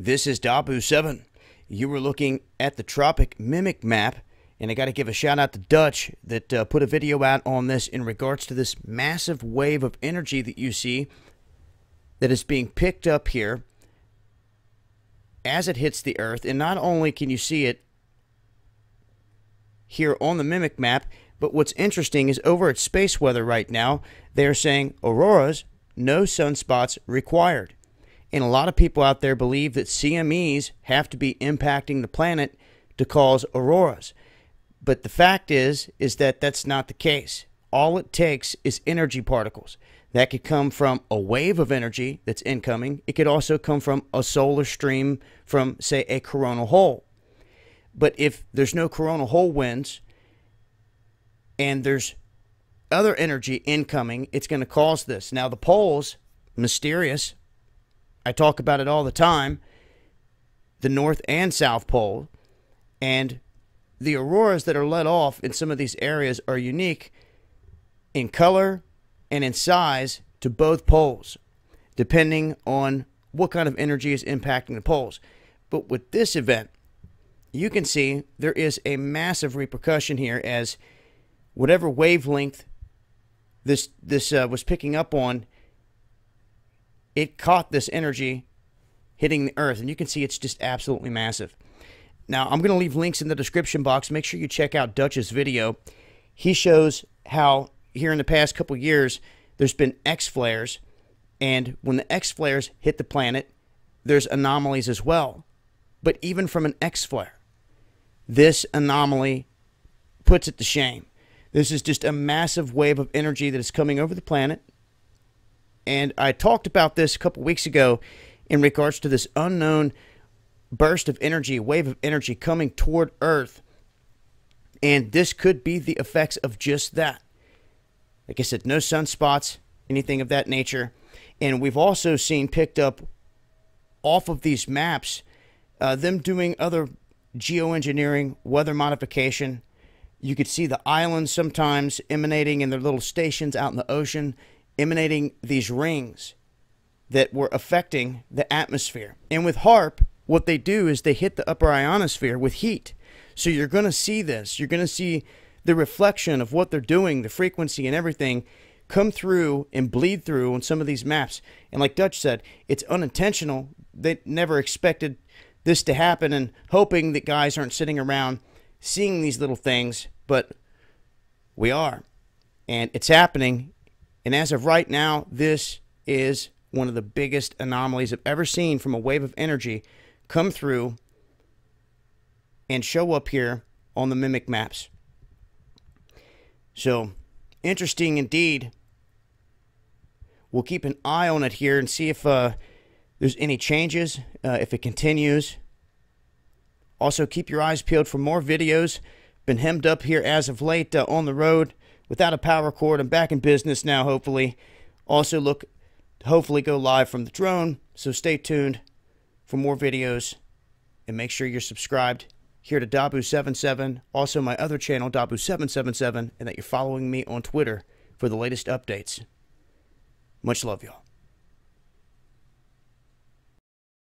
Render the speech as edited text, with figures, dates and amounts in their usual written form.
This is Dabu7. You were looking at the Tropic Mimic map, and I got to give a shout out to Dutch that put a video out on this in regards to this massive wave of energy that you see that is being picked up here as it hits the Earth. And not only can you see it here on the Mimic map, but what's interesting is over at Space Weather right now, they're saying auroras, no sunspots required. And a lot of people out there believe that CMEs have to be impacting the planet to cause auroras. But the fact is that that's not the case. All it takes is energy particles. That could come from a wave of energy that's incoming. It could also come from a solar stream from, say, a coronal hole. But if there's no coronal hole winds and there's other energy incoming, it's going to cause this. Now, the poles, mysterious. I talk about it all the time, the North and South Pole, and the auroras that are let off in some of these areas are unique in color and in size to both poles, depending on what kind of energy is impacting the poles. But with this event, you can see there is a massive repercussion here as whatever wavelength this was picking up on, it caught this energy hitting the Earth, and you can see it's just absolutely massive. Now, I'm going to leave links in the description box. Make sure you check out Dutch's video. He shows how here in the past couple years, there's been X-flares, and when the X-flares hit the planet, there's anomalies as well. But even from an X-flare, this anomaly puts it to shame. This is just a massive wave of energy that is coming over the planet. And I talked about this a couple weeks ago in regards to this unknown burst of energy, wave of energy coming toward Earth. And this could be the effects of just that. Like I said, no sunspots, anything of that nature. And we've also seen picked up off of these maps, them doing other geoengineering, weather modification. You could see the islands sometimes emanating in their little stations out in the ocean, emanating these rings that were affecting the atmosphere. And with HAARP, what they do is they hit the upper ionosphere with heat. So you're going to see this. You're going to see the reflection of what they're doing, the frequency and everything, come through and bleed through on some of these maps. And like Dutch said, it's unintentional. They never expected this to happen, and hoping that guys aren't sitting around seeing these little things, but we are. And it's happening. And as of right now, this is one of the biggest anomalies I've ever seen from a wave of energy come through and show up here on the Mimic maps. So, interesting indeed. We'll keep an eye on it here and see if there's any changes, if it continues. Also, keep your eyes peeled for more videos. Been hemmed up here as of late on the road without a power cord. I'm back in business now, hopefully. Also, look to hopefully go live from the drone. So stay tuned for more videos. And make sure you're subscribed here to Dabu77. Also, my other channel, Dabu777. And that you're following me on Twitter for the latest updates. Much love, y'all.